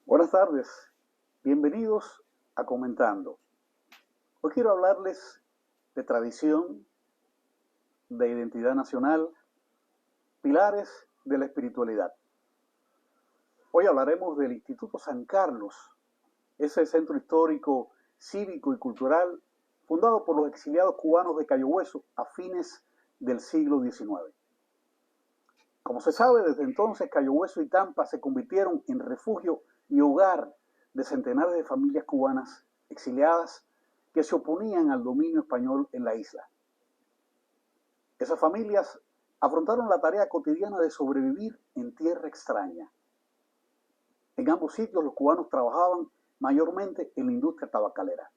Buenas tardes, bienvenidos a Comentando. Hoy quiero hablarles de tradición, de identidad nacional, pilares de la espiritualidad. Hoy hablaremos del Instituto San Carlos, ese centro histórico, cívico y cultural fundado por los exiliados cubanos de Cayo Hueso a fines del siglo XIX. Como se sabe, desde entonces Cayo Hueso y Tampa se convirtieron en refugio y hogar de centenares de familias cubanas exiliadas que se oponían al dominio español en la isla. Esas familias afrontaron la tarea cotidiana de sobrevivir en tierra extraña. En ambos sitios los cubanos trabajaban mayormente en la industria tabacalera.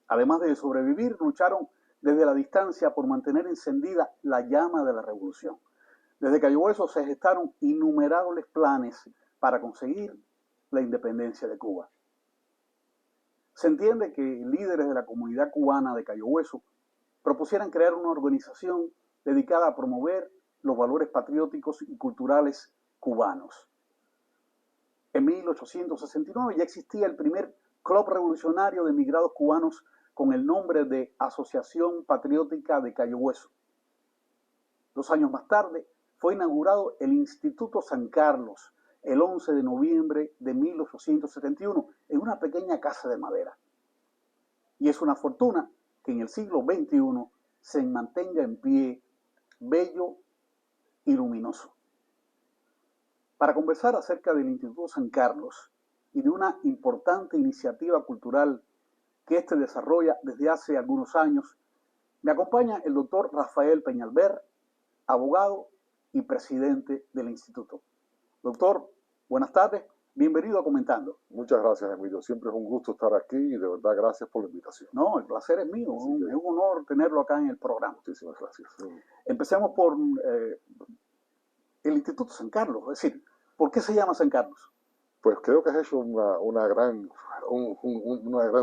Además de sobrevivir, lucharon desde la distancia por mantener encendida la llama de la revolución. Desde Cayo Hueso se gestaron innumerables planes para conseguir la independencia de Cuba. Se entiende que líderes de la comunidad cubana de Cayo Hueso propusieran crear una organización dedicada a promover los valores patrióticos y culturales cubanos. En 1869 ya existía el primer club revolucionario de emigrados cubanos con el nombre de Asociación Patriótica de Cayo Hueso. 2 años más tarde fue inaugurado el Instituto San Carlos, el 11 de noviembre de 1871, en una pequeña casa de madera. Y es una fortuna que en el siglo XXI se mantenga en pie, bello y luminoso. Para conversar acerca del Instituto San Carlos y de una importante iniciativa cultural que éste desarrolla desde hace algunos años, me acompaña el doctor Rafael Peñalver, abogado y presidente del instituto. Doctor, buenas tardes, bienvenido a Comentando. Muchas gracias, Emilio. Siempre es un gusto estar aquí y de verdad gracias por la invitación. No, el placer es mío, es un honor tenerlo acá en el programa. Muchísimas gracias. Empecemos por el Instituto San Carlos, es decir, ¿por qué se llama San Carlos? Pues creo que has hecho una gran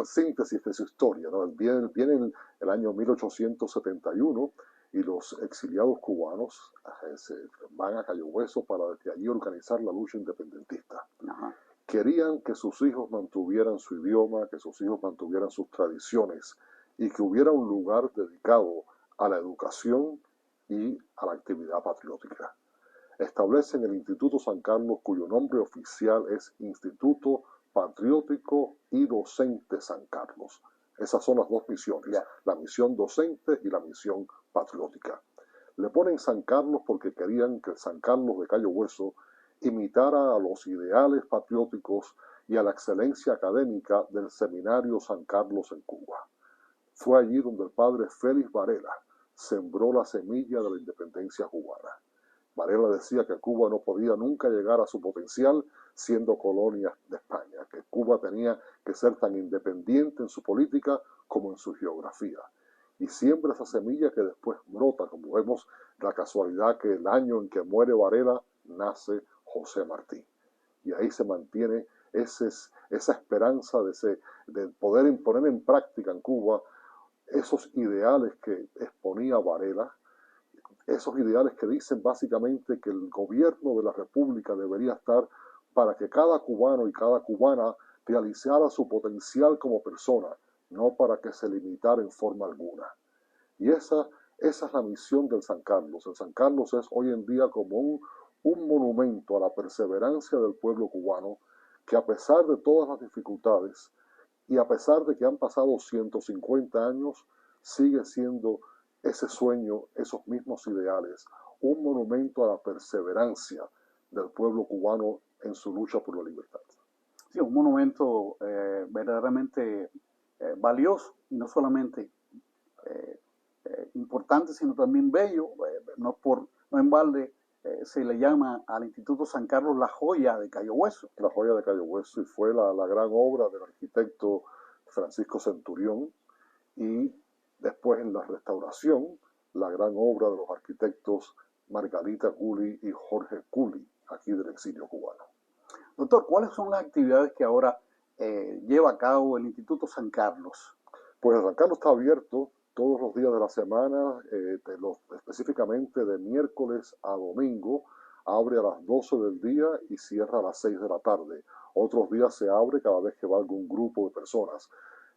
síntesis de su historia, ¿no? Viene en el año 1871 y los exiliados cubanos se van a Cayo Hueso para desde allí organizar la lucha independentista. Ajá. Querían que sus hijos mantuvieran su idioma, que sus hijos mantuvieran sus tradiciones y que hubiera un lugar dedicado a la educación y a la actividad patriótica. Establecen el Instituto San Carlos, cuyo nombre oficial es Instituto Patriótico y Docente San Carlos. Esas son las dos misiones, la misión docente y la misión patriótica. Le ponen San Carlos porque querían que el San Carlos de Cayo Hueso imitara a los ideales patrióticos y a la excelencia académica del Seminario San Carlos en Cuba. Fue allí donde el padre Félix Varela sembró la semilla de la independencia cubana. Varela decía que Cuba no podía nunca llegar a su potencial siendo colonia de España, que Cuba tenía que ser tan independiente en su política como en su geografía. Y siembra esa semilla que después brota, como vemos la casualidad que el año en que muere Varela nace José Martí. Y ahí se mantiene esa esperanza de poder poner en práctica en Cuba esos ideales que exponía Varela, esos ideales que dicen básicamente que el gobierno de la República debería estar para que cada cubano y cada cubana realizara su potencial como persona, no para que se limitara en forma alguna. Y esa es la misión del San Carlos. El San Carlos es hoy en día como un monumento a la perseverancia del pueblo cubano, que a pesar de todas las dificultades y a pesar de que han pasado 150 años, sigue siendo ese sueño, esos mismos ideales, un monumento a la perseverancia del pueblo cubano en su lucha por la libertad. Sí, un monumento verdaderamente valioso y no solamente importante, sino también bello. No en balde se le llama al Instituto San Carlos la joya de Cayo Hueso. La joya de Cayo Hueso, y fue la gran obra del arquitecto Francisco Centurión, y después en la restauración, la gran obra de los arquitectos Margarita Culi y Jorge Culi, aquí del exilio cubano. Doctor, ¿cuáles son las actividades que ahora lleva a cabo el Instituto San Carlos? Pues el San Carlos está abierto todos los días de la semana, específicamente de miércoles a domingo, abre a las 12 del día y cierra a las 6 de la tarde. Otros días se abre cada vez que va algún grupo de personas.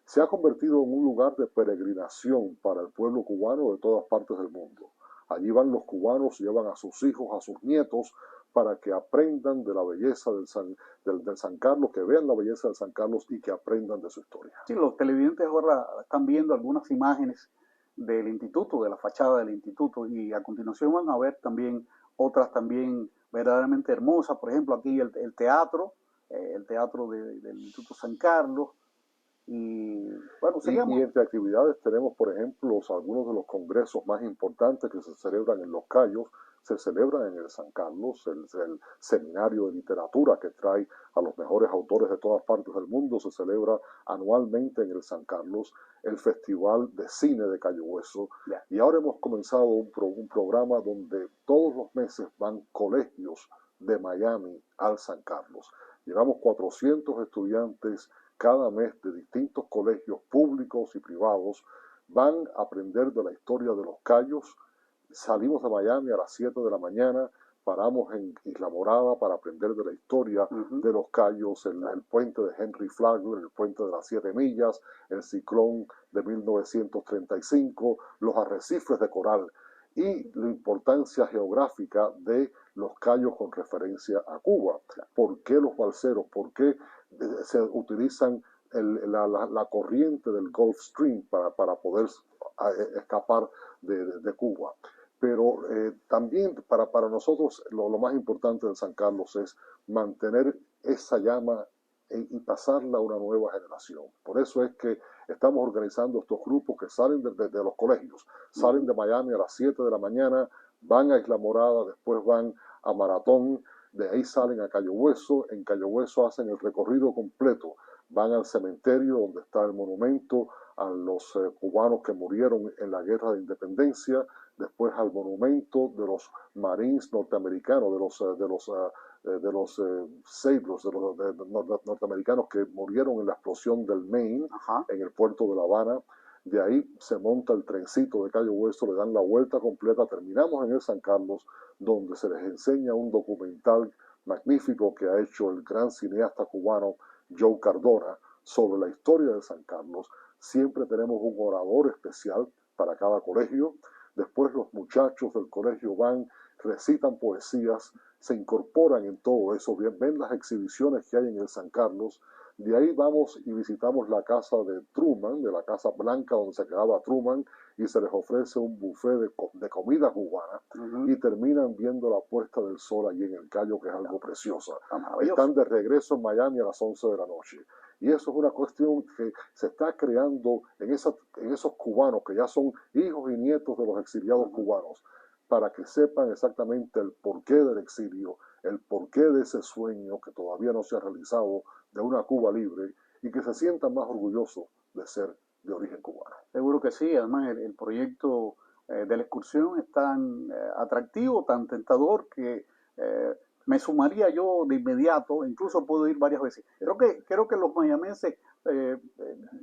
Se ha convertido en un lugar de peregrinación para el pueblo cubano de todas partes del mundo. Allí van los cubanos, llevan a sus hijos, a sus nietos, para que aprendan de la belleza del San Carlos, que vean la belleza del San Carlos y que aprendan de su historia. Sí, los televidentes ahora están viendo algunas imágenes del instituto, de la fachada del instituto, y a continuación van a ver también otras también verdaderamente hermosas. Por ejemplo, aquí el teatro, del Instituto San Carlos, y bueno, Y entre actividades tenemos, por ejemplo, algunos de los congresos más importantes que se celebran en Los Cayos, se celebran en el San Carlos, el seminario de literatura que trae a los mejores autores de todas partes del mundo, se celebra anualmente en el San Carlos, el Festival de Cine de Cayo Hueso, y ahora hemos comenzado un programa donde todos los meses van colegios de Miami al San Carlos. Llevamos 400 estudiantes cada mes de distintos colegios públicos y privados, van a aprender de la historia de los Cayos. Salimos de Miami a las 7 de la mañana, paramos en Isla Morada para aprender de la historia de los Cayos, el puente de Henry Flagler, el puente de las 7 millas, el ciclón de 1935, los arrecifes de coral y la importancia geográfica de los Cayos con referencia a Cuba. ¿Por qué los balseros? ¿Por qué se utilizan la corriente del Gulf Stream para poder escapar de Cuba? Pero también para nosotros lo más importante del San Carlos es mantener esa llama y pasarla a una nueva generación. Por eso es que estamos organizando estos grupos que salen de los colegios, salen de Miami a las 7 de la mañana, van a Isla Morada, después van a Maratón, de ahí salen a Cayo Hueso, en Cayo Hueso hacen el recorrido completo, van al cementerio donde está el monumento a los cubanos que murieron en la Guerra de Independencia, después al monumento de los Marines norteamericanos, de los sailors, norteamericanos que murieron en la explosión del Maine, en el puerto de La Habana. De ahí se monta el trencito de Cayo Hueso, le dan la vuelta completa, terminamos en el San Carlos, donde se les enseña un documental magnífico que ha hecho el gran cineasta cubano Joe Cardona sobre la historia de San Carlos. Siempre tenemos un orador especial para cada colegio. Después los muchachos del colegio van, recitan poesías, se incorporan en todo eso, ven las exhibiciones que hay en el San Carlos. De ahí vamos y visitamos la casa de Truman, de la Casa Blanca donde se quedaba Truman, y se les ofrece un buffet de comida cubana, y terminan viendo la puesta del sol allí en el Cayo, que es algo precioso. Están de regreso en Miami a las 11 de la noche. Y eso es una cuestión que se está creando en esos cubanos que ya son hijos y nietos de los exiliados cubanos, para que sepan exactamente el porqué del exilio, el porqué de ese sueño que todavía no se ha realizado de una Cuba libre, y que se sientan más orgullosos de ser de origen cubano. Seguro que sí, además el proyecto de la excursión es tan atractivo, tan tentador, que me sumaría yo de inmediato, incluso puedo ir varias veces. Creo que los mayamenses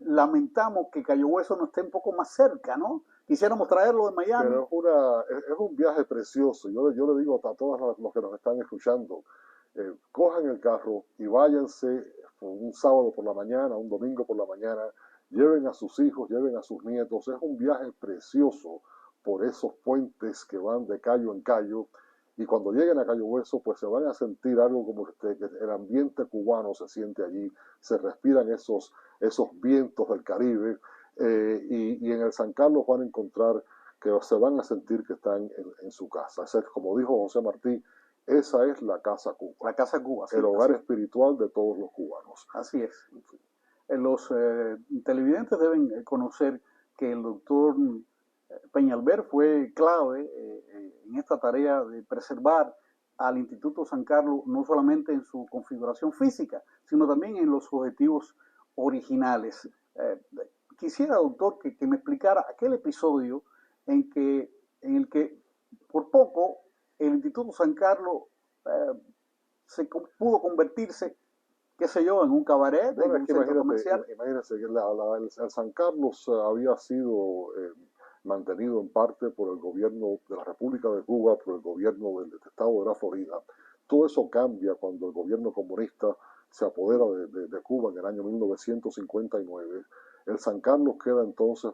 lamentamos que Cayo Hueso no esté un poco más cerca, ¿no? Quisiéramos traerlo de Miami. Pero es un viaje precioso. Yo le digo a todos los que nos están escuchando, cojan el carro y váyanse un sábado por la mañana, un domingo por la mañana, lleven a sus hijos, lleven a sus nietos. Es un viaje precioso por esos puentes que van de cayo en cayo, y cuando lleguen a Cayo Hueso pues se van a sentir algo como que el ambiente cubano se siente allí, se respiran esos vientos del Caribe, y en el San Carlos van a encontrar que se van a sentir que están en su casa. Es como dijo José Martí, esa es la Casa Cuba. La Casa Cuba, sí, el hogar espiritual de todos los cubanos. Así es. Los televidentes deben conocer que el doctor Peñalver fue clave en esta tarea de preservar al Instituto San Carlos, no solamente en su configuración física, sino también en los objetivos originales. Quisiera, doctor, que me explicara aquel episodio en el que por poco el Instituto San Carlos pudo convertirse qué sé yo, en un cabaret, Bueno, en es un que centro comercial. imagínense que el San Carlos había sido mantenido en parte por el gobierno de la República de Cuba, por el gobierno del Estado de la Florida. Todo eso cambia cuando el gobierno comunista se apodera de Cuba en el año 1959. El San Carlos queda entonces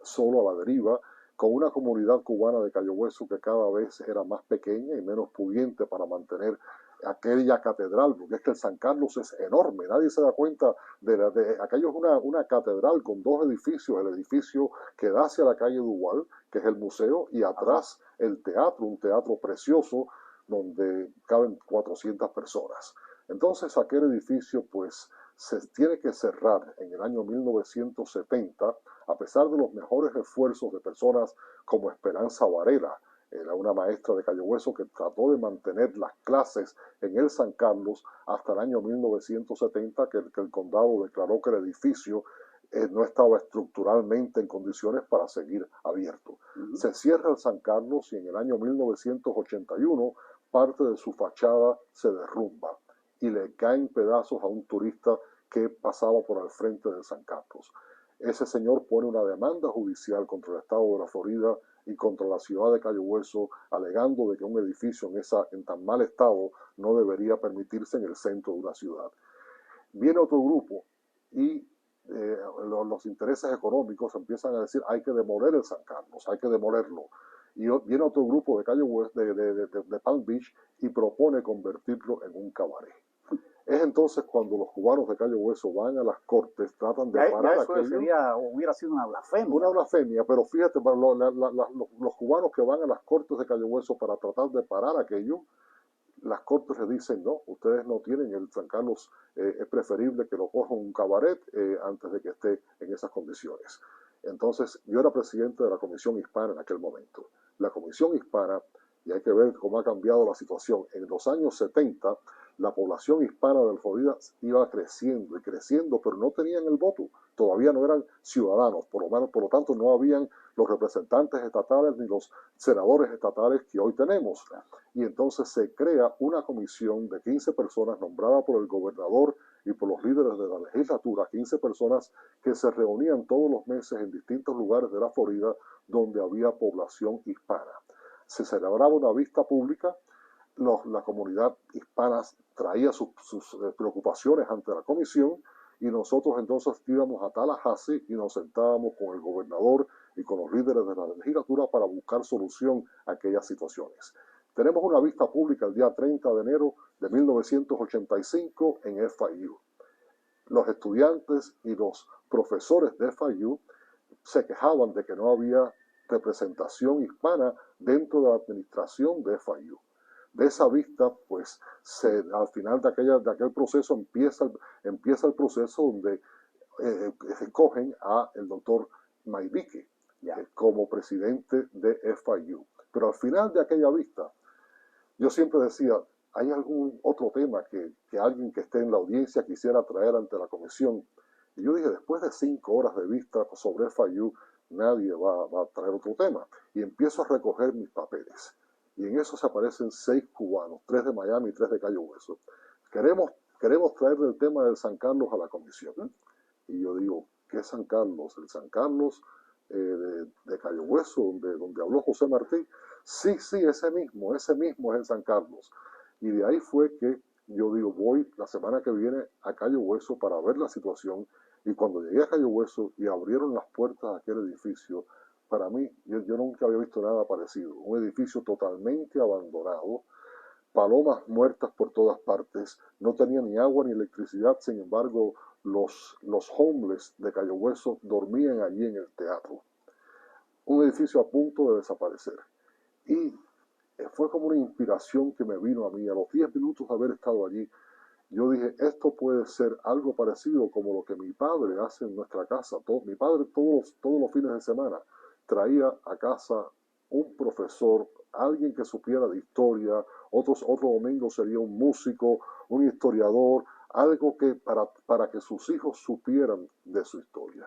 solo a la deriva, con una comunidad cubana de Cayo Hueso que cada vez era más pequeña y menos pudiente para mantener aquella catedral, porque es que el San Carlos es enorme, nadie se da cuenta de aquello es una catedral con dos edificios, el edificio que da hacia la calle Duval, que es el museo, y atrás el teatro, un teatro precioso donde caben 400 personas. Entonces aquel edificio pues se tiene que cerrar en el año 1970, a pesar de los mejores esfuerzos de personas como Esperanza Varela, era una maestra de Cayo Hueso que trató de mantener las clases en el San Carlos hasta el año 1970, que el condado declaró que el edificio no estaba estructuralmente en condiciones para seguir abierto. Se cierra el San Carlos y en el año 1981 parte de su fachada se derrumba y le caen pedazos a un turista que pasaba por al frente del San Carlos. Ese señor pone una demanda judicial contra el estado de la Florida y contra la ciudad de Cayo Hueso, alegando de que un edificio en tan mal estado no debería permitirse en el centro de una ciudad. Viene otro grupo y los intereses económicos empiezan a decir hay que demoler el San Carlos, hay que demolerlo. Y viene otro grupo de Cayo Hueso, de Palm Beach, y propone convertirlo en un cabaret. Es entonces cuando los cubanos de Cayo Hueso van a las cortes, tratan de parar eso aquello. hubiera sido una blasfemia. Una blasfemia, pero fíjate, para los cubanos que van a las cortes de Cayo Hueso para tratar de parar aquello, las cortes les dicen, no, ustedes no tienen el San Carlos, es preferible que lo coja un cabaret antes de que esté en esas condiciones. Entonces, yo era presidente de la Comisión Hispana en aquel momento. La Comisión Hispana, y hay que ver cómo ha cambiado la situación, en los años 70, la población hispana de Florida iba creciendo y creciendo, pero no tenían el voto, todavía no eran ciudadanos, por lo tanto no habían los representantes estatales ni los senadores estatales que hoy tenemos. Y entonces se crea una comisión de 15 personas nombrada por el gobernador y por los líderes de la legislatura, 15 personas que se reunían todos los meses en distintos lugares de la Florida donde había población hispana. Se celebraba una vista pública, la comunidad hispana traía sus preocupaciones ante la comisión y nosotros entonces íbamos a Tallahassee y nos sentábamos con el gobernador y con los líderes de la legislatura para buscar solución a aquellas situaciones. Tenemos una vista pública el día 30 de enero de 1985 en FIU. Los estudiantes y los profesores de FIU se quejaban de que no había representación hispana dentro de la administración de FIU. De esa vista, pues, al final de aquel proceso empieza el proceso donde escogen a el doctor Maidiki como presidente de FIU. Pero al final de aquella vista, yo siempre decía, ¿hay algún otro tema que alguien que esté en la audiencia quisiera traer ante la comisión? Y yo dije, después de 5 horas de vista sobre FIU, nadie va a traer otro tema. Y empiezo a recoger mis papeles. Y en eso se aparecen 6 cubanos, 3 de Miami y 3 de Cayo Hueso. Queremos traerle el tema del San Carlos a la comisión. Y yo digo, ¿qué San Carlos? El San Carlos de Cayo Hueso, donde habló José Martí. Sí, ese mismo es el San Carlos. Y de ahí fue que yo digo, voy la semana que viene a Cayo Hueso para ver la situación. Y cuando llegué a Cayo Hueso y abrieron las puertas de aquel edificio, para mí, yo nunca había visto nada parecido. Un edificio totalmente abandonado, palomas muertas por todas partes, no tenía ni agua ni electricidad, sin embargo, los homeless de Cayo Hueso dormían allí en el teatro. Un edificio a punto de desaparecer. Y fue como una inspiración que me vino a mí. A los 10 minutos de haber estado allí, yo dije, esto puede ser algo parecido como lo que mi padre hace en nuestra casa. Mi padre todos los fines de semana traía a casa un profesor, alguien que supiera de historia, otro domingo sería un músico, un historiador, algo que para que sus hijos supieran de su historia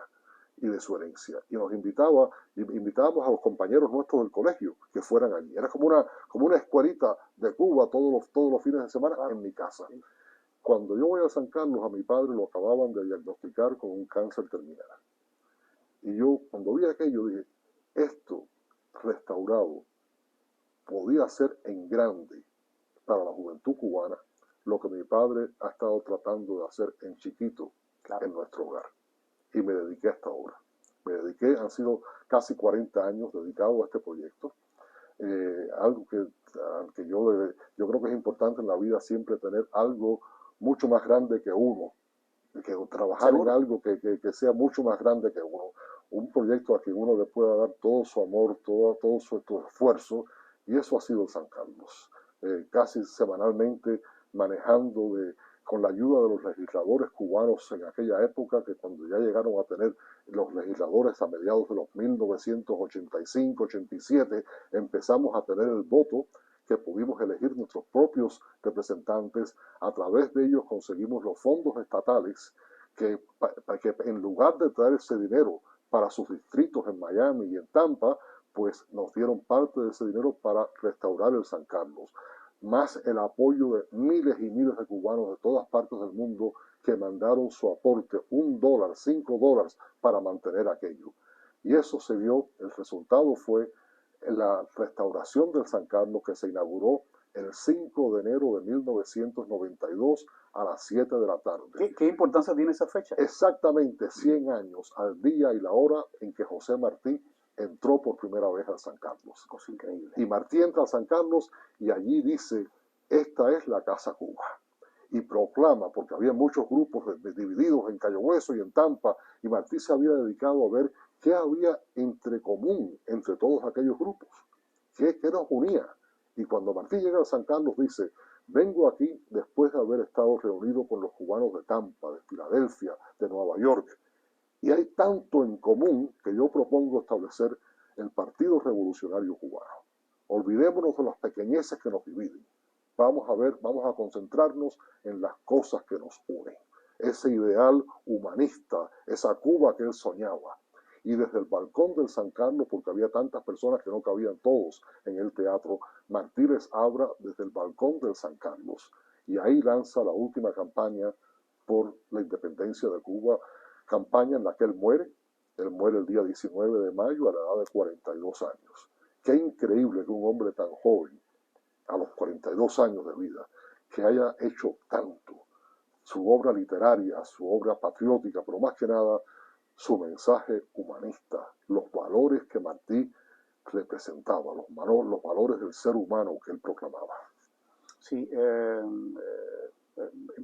y de su herencia. Y invitábamos a los compañeros nuestros del colegio que fueran allí. Era como una escuelita de Cuba todos los fines de semana en mi casa. Cuando yo voy a San Carlos, a mi padre lo acababan de diagnosticar con un cáncer terminal. Y yo, cuando vi aquello, dije, esto restaurado podía ser en grande para la juventud cubana lo que mi padre ha estado tratando de hacer en chiquito en nuestro hogar. Y me dediqué a esta obra. Me dediqué, han sido casi 40 años dedicado a este proyecto. Algo que yo creo que es importante en la vida siempre tener algo mucho más grande que uno, que trabajar ¿seguro? En algo que sea mucho más grande que uno. Un proyecto a que uno le pueda dar todo su amor, todo su esfuerzo, y eso ha sido San Carlos. Casi semanalmente manejando con la ayuda de los legisladores cubanos en aquella época, que cuando ya llegaron a tener los legisladores a mediados de los 1985-87, empezamos a tener el voto, que pudimos elegir nuestros propios representantes. A través de ellos conseguimos los fondos estatales que en lugar de traer ese dinero para sus distritos en Miami y en Tampa, pues nos dieron parte de ese dinero para restaurar el San Carlos, más el apoyo de miles y miles de cubanos de todas partes del mundo que mandaron su aporte, $1, $5, para mantener aquello. Y eso se vio, el resultado fue la restauración del San Carlos, que se inauguró el 5 de enero de 1992 a las 7 de la tarde. ¿Qué importancia tiene esa fecha? Exactamente 100 años al día y la hora en que José Martí entró por primera vez al San Carlos. Cosa increíble. Y Martí entra al San Carlos y allí dice, esta es la Casa Cuba. Y proclama, porque había muchos grupos divididos en Cayo Hueso y en Tampa, y Martí se había dedicado a ver qué había entre común entre todos aquellos grupos, qué nos unía. Y cuando Martí llega a San Carlos dice, vengo aquí después de haber estado reunido con los cubanos de Tampa, de Filadelfia, de Nueva York, y hay tanto en común que yo propongo establecer el Partido Revolucionario Cubano. Olvidémonos de las pequeñeces que nos dividen. Vamos a concentrarnos en las cosas que nos unen. Ese ideal humanista, esa Cuba que él soñaba. Y desde el balcón del San Carlos, porque había tantas personas que no cabían todos en el teatro, Martí les habla desde el balcón del San Carlos. Y ahí lanza la última campaña por la independencia de Cuba, campaña en la que él muere el día 19 de mayo a la edad de 42 años. Qué increíble que un hombre tan joven, a los 42 años de vida, que haya hecho tanto, su obra literaria, su obra patriótica, pero más que nada su mensaje humanista, los valores que Martí representaba, los valores del ser humano que él proclamaba. Sí, es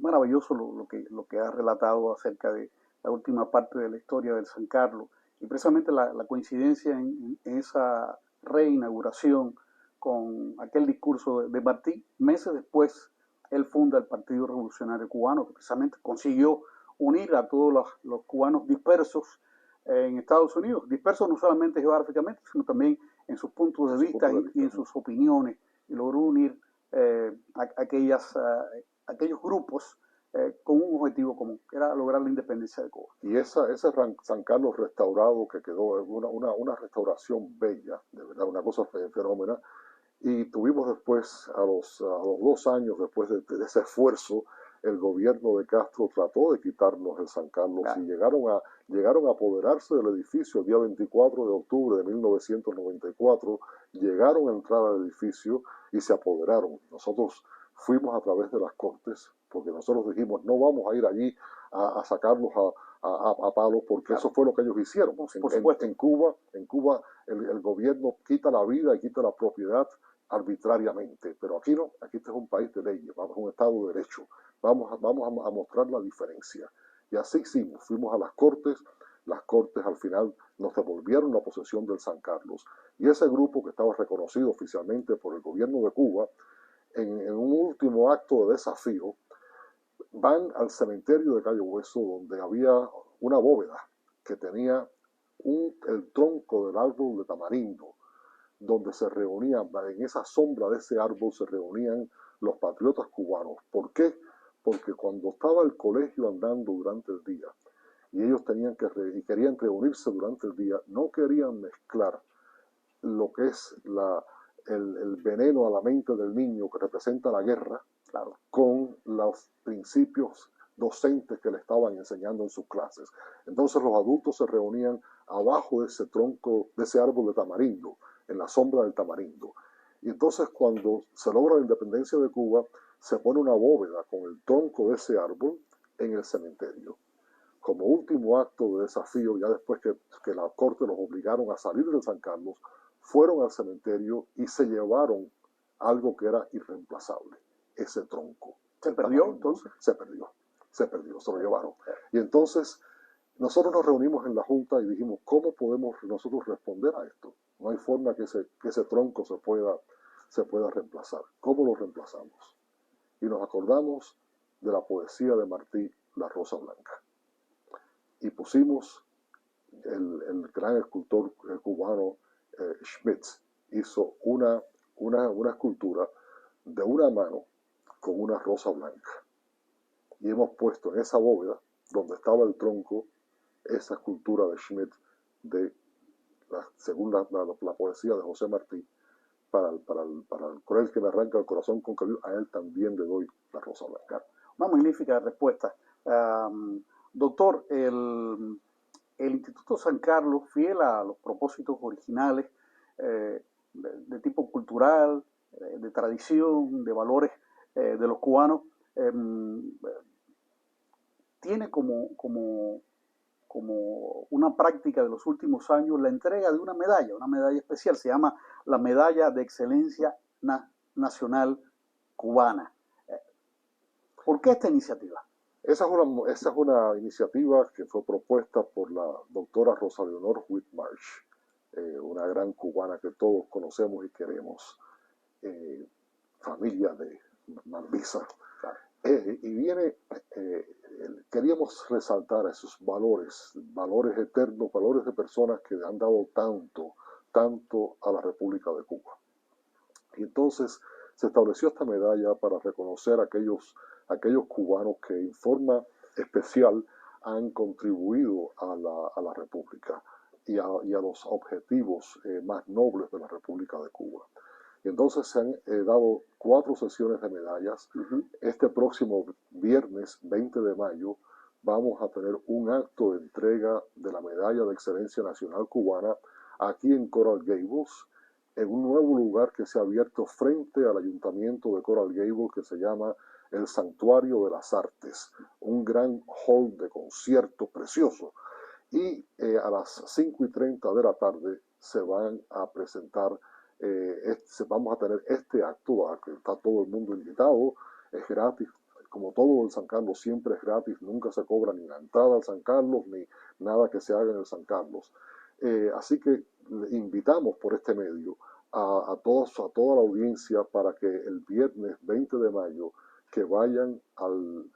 maravilloso lo que ha relatado acerca de la última parte de la historia del San Carlos y precisamente la coincidencia en esa reinauguración con aquel discurso de Martí. Meses después, él funda el Partido Revolucionario Cubano, que precisamente consiguió unir a todos los cubanos dispersos en Estados Unidos, dispersos no solamente geográficamente, sino también en sus puntos de vista y en sus opiniones, y logró unir aquellos grupos con un objetivo común, que era lograr la independencia de Cuba. Y ese San Carlos restaurado que quedó, una restauración bella, de verdad, una cosa fenomenal. Y tuvimos después, a los 2 años después de ese esfuerzo, el gobierno de Castro trató de quitarnos el San Carlos, claro, y llegaron a apoderarse del edificio el día 24 de octubre de 1994, llegaron a entrar al edificio y se apoderaron. Nosotros fuimos a través de las cortes, porque nosotros dijimos, no vamos a ir allí a sacarlos a palos, porque claro, eso fue lo que ellos hicieron. En Cuba el gobierno quita la vida y quita la propiedad arbitrariamente, pero aquí no, aquí este es un país de leyes, vamos a un Estado de Derecho, vamos a mostrar la diferencia. Y así hicimos, fuimos a las cortes al final nos devolvieron la posesión del San Carlos, y ese grupo que estaba reconocido oficialmente por el gobierno de Cuba, en un último acto de desafío, van al cementerio de Cayo Hueso, donde había una bóveda que tenía el tronco del árbol de tamarindo, donde se reunían, en esa sombra de ese árbol se reunían los patriotas cubanos. ¿Por qué? Porque cuando estaba el colegio andando durante el día y ellos querían reunirse durante el día, no querían mezclar lo que es el veneno a la mente del niño que representa la guerra claro. con los principios docentes que le estaban enseñando en sus clases. Entonces los adultos se reunían abajo de ese tronco, de ese árbol de tamarindo, en la sombra del tamarindo. Y entonces cuando se logra la independencia de Cuba, se pone una bóveda con el tronco de ese árbol en el cementerio. Como último acto de desafío, ya después que la corte los obligaron a salir de San Carlos, fueron al cementerio y se llevaron algo que era irreemplazable, ese tronco. ¿Se perdió entonces? Se perdió, se lo llevaron. Y entonces nosotros nos reunimos en la Junta y dijimos, ¿cómo podemos nosotros responder a esto? No hay forma que ese tronco se pueda reemplazar. ¿Cómo lo reemplazamos? Y nos acordamos de la poesía de Martí, La Rosa Blanca. Y pusimos el gran escultor cubano Schmidt, hizo una escultura de una mano con una rosa blanca. Y hemos puesto en esa bóveda, donde estaba el tronco, esa escultura de Schmidt, según la poesía de José Martí, para el que me arranca el corazón con cariño, a él también le doy la rosa blanca. Una magnífica respuesta. Doctor, el Instituto San Carlos, fiel a los propósitos originales de tipo cultural, de tradición, de valores de los cubanos, tiene como una práctica de los últimos años la entrega de una medalla especial, se llama la Medalla de Excelencia Nacional Cubana. ¿Por qué esta iniciativa? Esa es una iniciativa que fue propuesta por la doctora Rosa Leonor Whitmarsh, una gran cubana que todos conocemos y queremos, familia de Mambisa. Queríamos resaltar esos valores eternos, valores de personas que han dado tanto a la República de Cuba. Y entonces se estableció esta medalla para reconocer a aquellos cubanos que en forma especial han contribuido a la República y a los objetivos más nobles de la República de Cuba. Y entonces se han dado 4 sesiones de medallas. Este próximo viernes 20 de mayo vamos a tener un acto de entrega de la Medalla de Excelencia Nacional Cubana aquí en Coral Gables, en un nuevo lugar que se ha abierto frente al ayuntamiento de Coral Gables, que se llama el Santuario de las Artes, un gran hall de concierto precioso. Y a las 5:30 de la tarde se van a presentar, vamos a tener este acto, a que está todo el mundo invitado, es gratis. Como todo el San Carlos siempre es gratis, nunca se cobra ni la entrada al San Carlos, ni nada que se haga en el San Carlos. Así que invitamos por este medio a toda la audiencia para que el viernes 20 de mayo que vayan al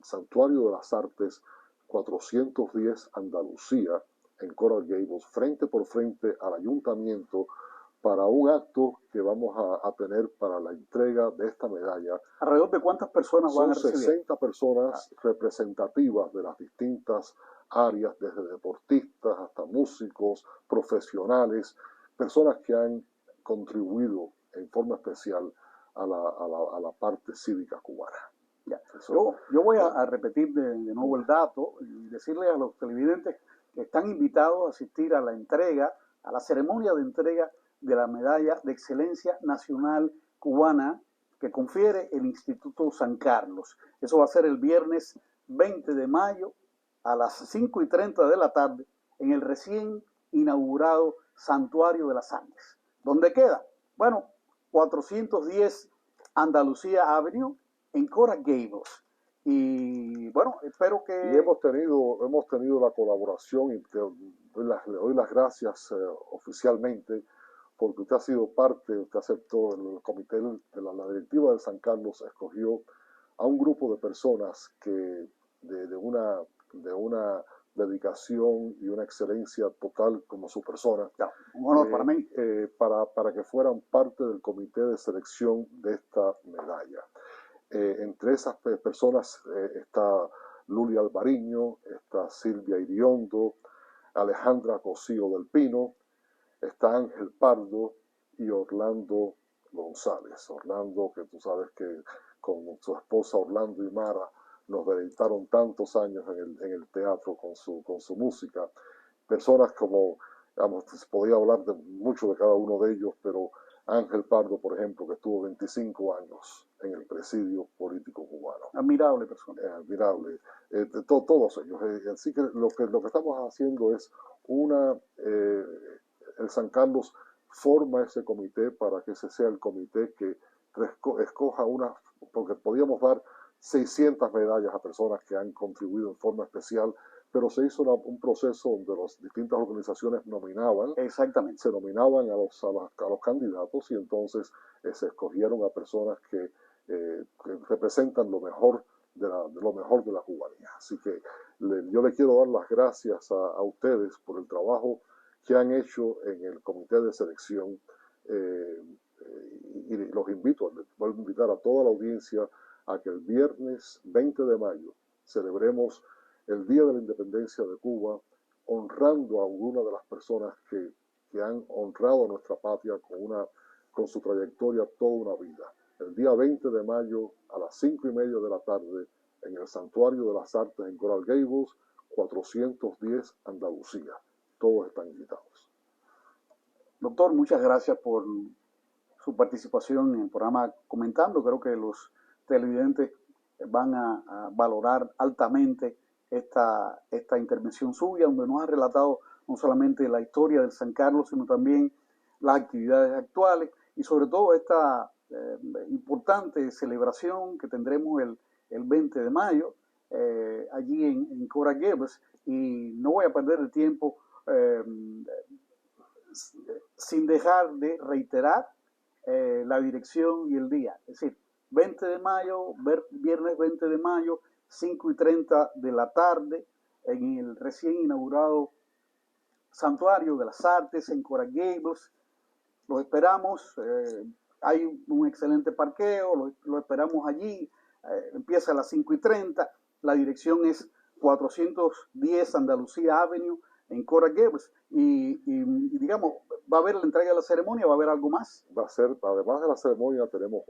Santuario de las Artes 410 Andalucía en Coral Gables, frente por frente al ayuntamiento, para un acto que vamos a tener para la entrega de esta medalla. ¿Alrededor de cuántas personas van a recibir? Son 60 personas representativas de las distintas áreas, desde deportistas hasta músicos, profesionales, personas que han contribuido en forma especial a la parte cívica cubana. Ya. Yo voy a repetir de nuevo el dato y decirle a los televidentes que están invitados a asistir a la entrega, a la ceremonia de entrega de la Medalla de Excelencia Nacional Cubana que confiere el Instituto San Carlos. Eso va a ser el viernes 20 de mayo a las 5:30 de la tarde en el recién inaugurado Santuario de las Andes. ¿Dónde queda? Bueno, 410 Andalucía Avenue en Coral Gables. Y bueno, espero que... Y hemos tenido la colaboración, y le doy las gracias oficialmente, porque usted ha sido parte, usted aceptó el comité de la directiva de San Carlos, escogió a un grupo de personas que de una dedicación y una excelencia total como su persona. Ya, un honor para mí. Para que fueran parte del comité de selección de esta medalla. Entre esas personas está Luli Alvariño, está Silvia Iriondo, Alejandra Cosío del Pino, está Ángel Pardo y Orlando González. Orlando, que tú sabes que con su esposa Orlando y Mara, nos deleitaron tantos años en el teatro con su música. Personas como, digamos, podía hablar de mucho de cada uno de ellos, pero Ángel Pardo, por ejemplo, que estuvo 25 años en el presidio político cubano. Admirable persona. Admirable. Todos ellos. Así que lo que estamos haciendo es el San Carlos forma ese comité para que ese sea el comité que escoja porque podíamos dar 600 medallas a personas que han contribuido en forma especial, pero se hizo un proceso donde las distintas organizaciones nominaban. Exactamente. Se nominaban a los candidatos y entonces se escogieron a personas que representan lo mejor de la cubanía. Así que yo le quiero dar las gracias a ustedes por el trabajo que han hecho en el comité de selección y los vuelvo a invitar a toda la audiencia a que el viernes 20 de mayo celebremos el Día de la Independencia de Cuba, honrando a alguna de las personas que han honrado a nuestra patria con su trayectoria toda una vida. El día 20 de mayo a las 5:30 de la tarde en el Santuario de las Artes en Coral Gables, 410 Andalucía. Todos están invitados. Doctor, muchas gracias por su participación en el programa Comentando. Creo que los televidentes van a valorar altamente esta intervención suya, donde nos ha relatado no solamente la historia del San Carlos, sino también las actividades actuales y sobre todo esta importante celebración que tendremos el 20 de mayo allí en Coral Gables. Y no voy a perder el tiempo sin dejar de reiterar la dirección y el día. Es decir, 20 de mayo, viernes 20 de mayo, 5:30 de la tarde, en el recién inaugurado Santuario de las Artes en Coral Gables. Los esperamos. Hay un excelente parqueo, lo esperamos allí. Empieza a las 5:30. La dirección es 410 Andalucía Avenue en Coral Gables. Y digamos, va a haber la entrega de la ceremonia, va a haber algo más. Va a ser, además de la ceremonia, tenemos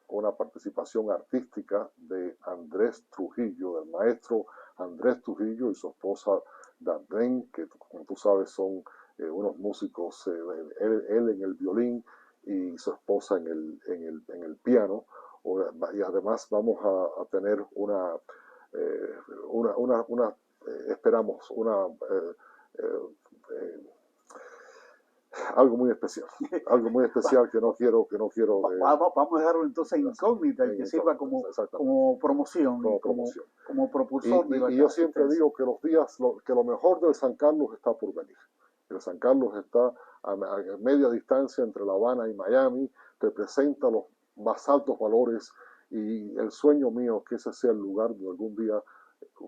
una participación artística de Andrés Trujillo, del maestro Andrés Trujillo y su esposa Darlene, que como tú sabes son unos músicos, él en el violín y su esposa en el piano. Y además vamos a tener esperamos algo muy especial que no quiero vamos a dejarlo entonces incógnita y que sirva como promoción, como propulsor de la y yo siempre digo que que lo mejor del San Carlos está por venir. El San Carlos está a media distancia entre La Habana y Miami, representa los más altos valores y el sueño mío es que ese sea el lugar donde algún día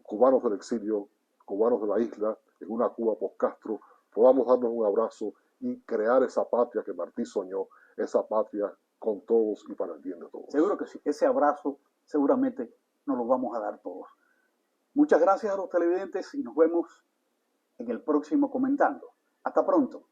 cubanos del exilio, cubanos de la isla, en una Cuba post-Castro, podamos darnos un abrazo y crear esa patria que Martí soñó, esa patria con todos y para el bien de todos. Seguro que sí, ese abrazo seguramente nos lo vamos a dar todos. Muchas gracias a los televidentes y nos vemos en el próximo Comentando. Hasta pronto.